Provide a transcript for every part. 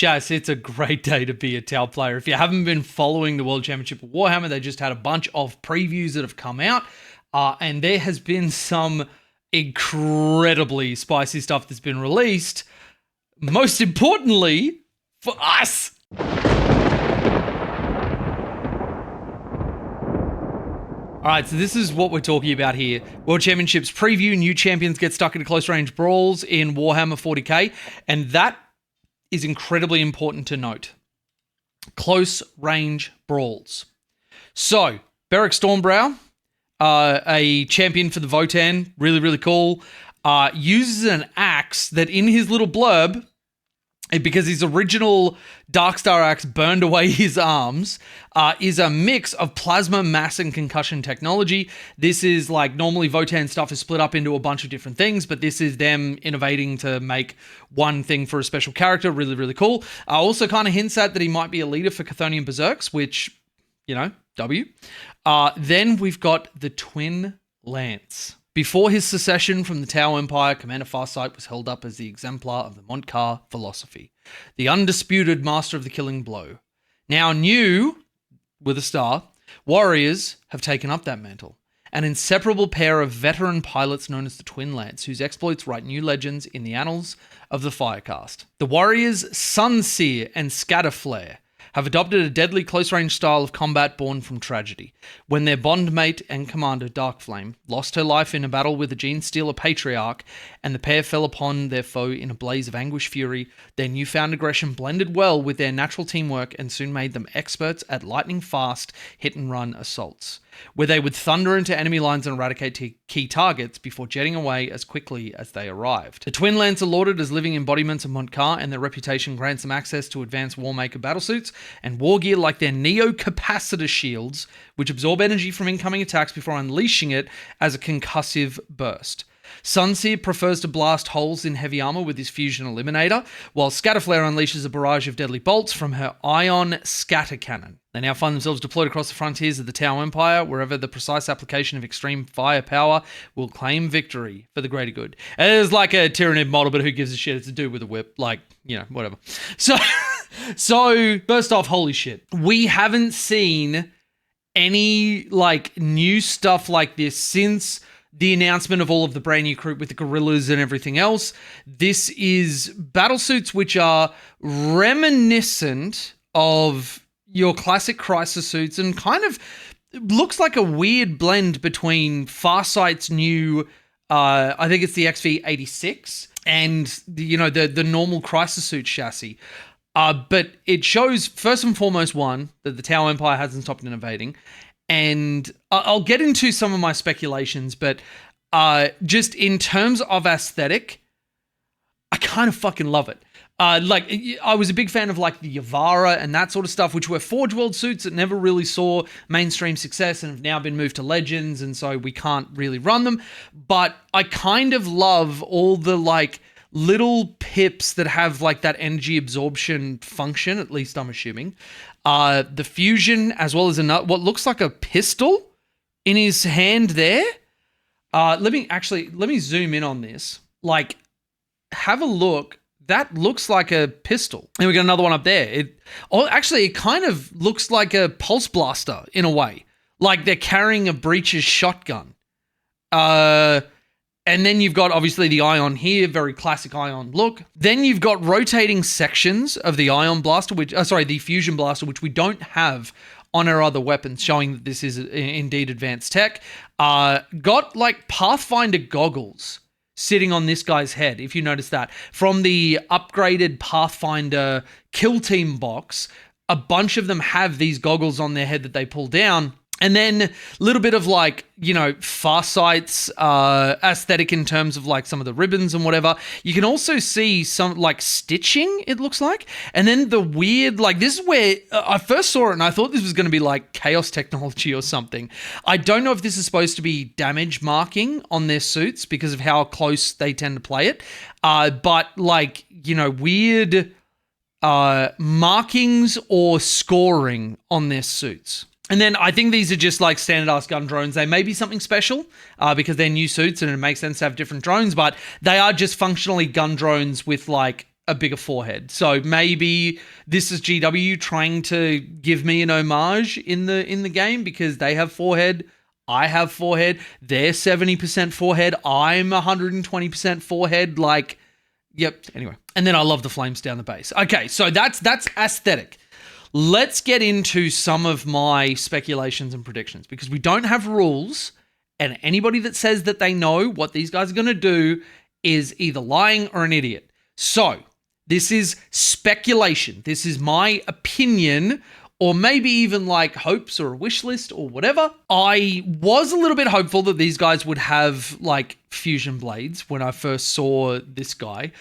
Shaz, it's a great day to be a Tau player. If you haven't been following the World Championship of Warhammer, they just had a bunch of previews that have come out, and there has been some incredibly spicy stuff that's been released. Most importantly, for us. All right, so this is what we're talking about here. World Championships preview, new champions get stuck into close-range brawls in Warhammer 40k, and that is incredibly important to note. Close-range brawls. So, Beric Stormbrow, a champion for the Votann, really, really cool, uses an axe that in his little blurb, because his original Darkstar axe burned away his arms, is a mix of plasma, mass, and concussion technology. This is like, normally Votann stuff is split up into a bunch of different things, but this is them innovating to make one thing for a special character. Really, really cool. Also kind of hints at that he might be a leader for Chthonian Berserks, which, you know, W. Then we've got the Twin Lance. Before his secession from the Tau Empire, Commander Farsight was held up as the exemplar of the Montcar philosophy, the undisputed master of the killing blow. Now new, with a star, warriors have taken up that mantle, an inseparable pair of veteran pilots known as the Twin Lance, whose exploits write new legends in the annals of the Firecast. The warriors Sunseer and Scatterflare have adopted a deadly close-range style of combat born from tragedy. When their bondmate and commander, Darkflame, lost her life in a battle with the Genestealer Patriarch, and the pair fell upon their foe in a blaze of anguish fury, their newfound aggression blended well with their natural teamwork and soon made them experts at lightning-fast hit-and-run assaults, where they would thunder into enemy lines and eradicate key targets before jetting away as quickly as they arrived. The Twin Lance are lauded as living embodiments of Montcar, and their reputation grants them access to advanced Warmaker battlesuits and war gear like their Neo-Capacitor shields, which absorb energy from incoming attacks before unleashing it as a concussive burst. Sunseer prefers to blast holes in heavy armor with his fusion eliminator, while Scatterflare unleashes a barrage of deadly bolts from her ion scatter cannon. They now find themselves deployed across the frontiers of the Tau Empire, wherever the precise application of extreme firepower will claim victory for the greater good. It is like a Tyranid model, but who gives a shit? It's a dude with a whip, like, you know, whatever. So first off, holy shit. We haven't seen any, like, new stuff like this since the announcement of all of the brand new crew with the gorillas and everything else. This is battlesuits which are reminiscent of your classic Crisis suits and kind of looks like a weird blend between Farsight's new, I think it's the XV86, and the normal Crisis suit chassis. But it shows, first and foremost, one, that the Tau Empire hasn't stopped innovating. And I'll get into some of my speculations, but just in terms of aesthetic, I kind of fucking love it. I was a big fan of like the Yavara and that sort of stuff, which were Forge World suits that never really saw mainstream success and have now been moved to Legends, and so we can't really run them. But I kind of love all the like little pips that have like that energy absorption function, at least I'm assuming. The fusion, as well as what looks like a pistol in his hand there. Let me zoom in on this. Like, have a look. That looks like a pistol. And we got another one up there. It kind of looks like a pulse blaster in a way. Like they're carrying a breacher's shotgun. And then you've got, obviously, the Ion here, very classic Ion look. Then you've got rotating sections of the Ion Blaster, the Fusion Blaster, which we don't have on our other weapons, showing that this is indeed advanced tech. Got, like, Pathfinder goggles sitting on this guy's head, if you notice that. From the upgraded Pathfinder Kill Team box, a bunch of them have these goggles on their head that they pull down. And then a little bit of like, Farsight's aesthetic in terms of like some of the ribbons and whatever. You can also see some like stitching, it looks like. And then the weird, like this is where I first saw it and I thought this was going to be like chaos technology or something. I don't know if this is supposed to be damage marking on their suits because of how close they tend to play it. But like, weird markings or scoring on their suits. And then I think these are just like standard-ass gun drones. They may be something special because they're new suits and it makes sense to have different drones, but they are just functionally gun drones with like a bigger forehead. So maybe this is GW trying to give me an homage in the game because they have forehead, I have forehead, they're 70% forehead, I'm 120% forehead. Like, yep. Anyway, and then I love the flames down the base. Okay, so that's aesthetic. Let's get into some of my speculations and predictions because we don't have rules, and anybody that says that they know what these guys are going to do is either lying or an idiot. So this is speculation. This is my opinion, or maybe even like hopes or a wish list or whatever. I was a little bit hopeful that these guys would have like fusion blades when I first saw this guy.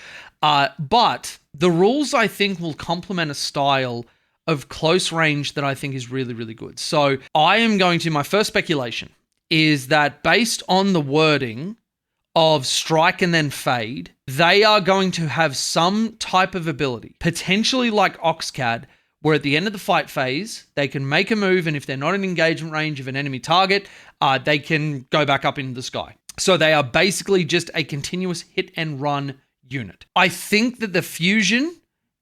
But the rules I think will complement a style of close range that I think is really, really good. So I am going to, my first speculation is that based on the wording of strike and then fade, they are going to have some type of ability, potentially like Oxcad, where at the end of the fight phase, they can make a move, and if they're not in engagement range of an enemy target, they can go back up into the sky. So they are basically just a continuous hit and run unit. I think that the fusion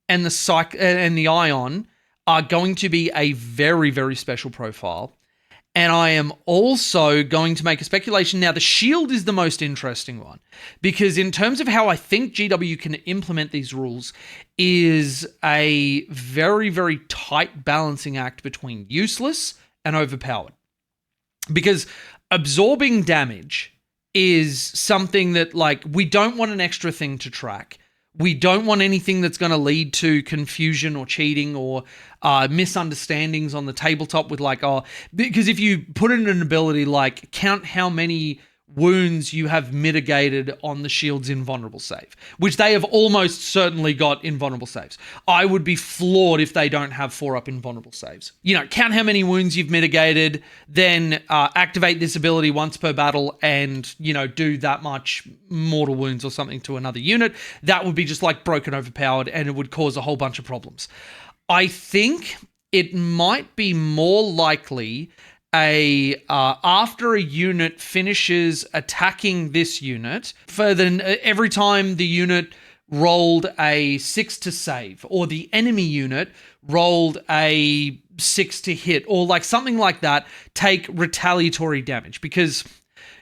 and the ion are going to be a very, very special profile. And I am also going to make a speculation. Now, the shield is the most interesting one because in terms of how I think GW can implement these rules is a very, very tight balancing act between useless and overpowered. Because absorbing damage is something that, like, we don't want an extra thing to track. We don't want anything that's going to lead to confusion or cheating or misunderstandings on the tabletop with like, because if you put in an ability like count how many wounds you have mitigated on the shield's invulnerable save, which they have almost certainly got invulnerable saves. I would be floored if they don't have 4-up invulnerable saves. You know, count how many wounds you've mitigated, then activate this ability once per battle and, you know, do that much mortal wounds or something to another unit. That would be just like broken overpowered and it would cause a whole bunch of problems. I think it might be more likely after a unit finishes attacking this unit, every time the unit rolled a 6 to save, or the enemy unit rolled a 6 to hit, or like something like that, take retaliatory damage, because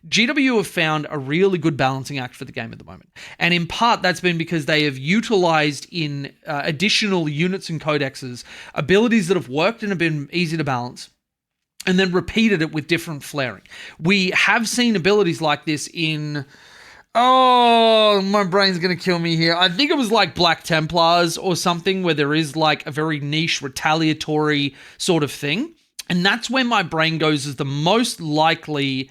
GW have found a really good balancing act for the game at the moment. And in part, that's been because they have utilized in additional units and codexes abilities that have worked and have been easy to balance, and then repeated it with different flaring. We have seen abilities like this in... Oh, my brain's going to kill me here. I think it was like Black Templars or something where there is like a very niche retaliatory sort of thing. And that's where my brain goes as the most likely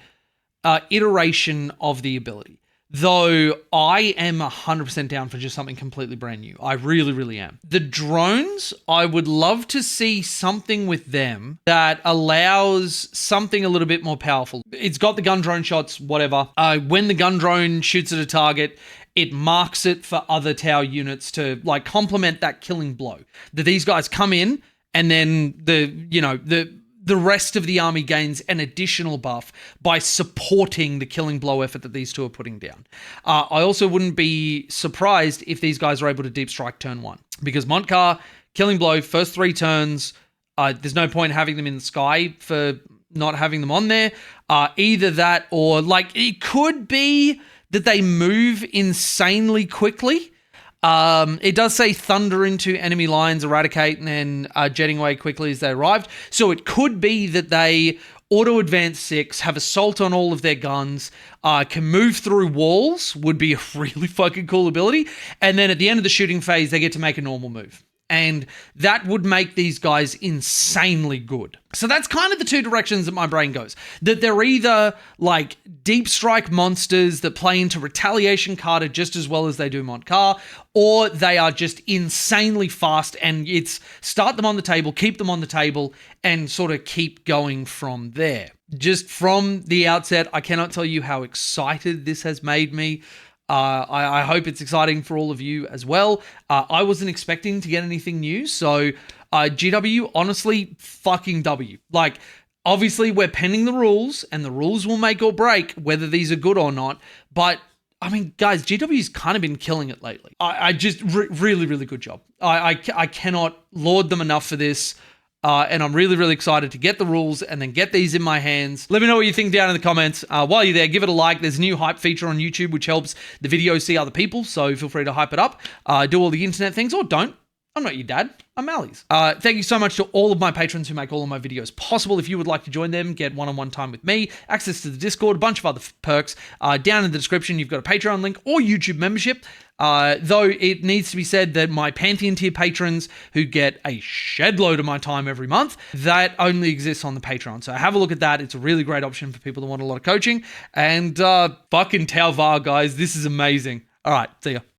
iteration of the ability. Though I am 100% down for just something completely brand new. I really, really am. The drones, I would love to see something with them that allows something a little bit more powerful. It's got the gun drone shots, whatever. When the gun drone shoots at a target, it marks it for other tower units to like complement that killing blow. That these guys come in and then the rest of the army gains an additional buff by supporting the killing blow effort that these two are putting down. I also wouldn't be surprised if these guys are able to deep strike turn 1, because Montcar, killing blow, first 3 turns, there's no point having them in the sky for not having them on there. Either that or like it could be that they move insanely quickly. It does say thunder into enemy lines, eradicate, and then jetting away quickly as they arrived. So it could be that they auto advance 6, have assault on all of their guns, can move through walls, would be a really fucking cool ability. And then at the end of the shooting phase, they get to make a normal move. And that would make these guys insanely good. So that's kind of the two directions that my brain goes. That they're either like deep strike monsters that play into retaliation Carter just as well as they do Montcar, or they are just insanely fast and it's start them on the table, keep them on the table, and sort of keep going from there. Just from the outset, I cannot tell you how excited this has made me. I hope it's exciting for all of you as well. I wasn't expecting to get anything new, so GW, honestly, fucking W. Like, obviously, we're penning the rules, and the rules will make or break whether these are good or not, but I mean, guys, GW's kind of been killing it lately. I just really, really good job. I cannot laud them enough for this. And I'm really, really excited to get the rules and then get these in my hands. Let me know what you think down in the comments. While you're there, give it a like. There's a new hype feature on YouTube, which helps the video see other people. So feel free to hype it up. Do all the internet things or don't. I'm not your dad. I'm Mally's. Thank you so much to all of my patrons who make all of my videos possible. If you would like to join them, get one-on-one time with me, access to the Discord, a bunch of other perks. Down in the description, you've got a Patreon link or YouTube membership. Though it needs to be said that my Pantheon tier patrons who get a shed load of my time every month, that only exists on the Patreon. So have a look at that. It's a really great option for people that want a lot of coaching. And fucking Tau Va, guys. This is amazing. All right, see ya.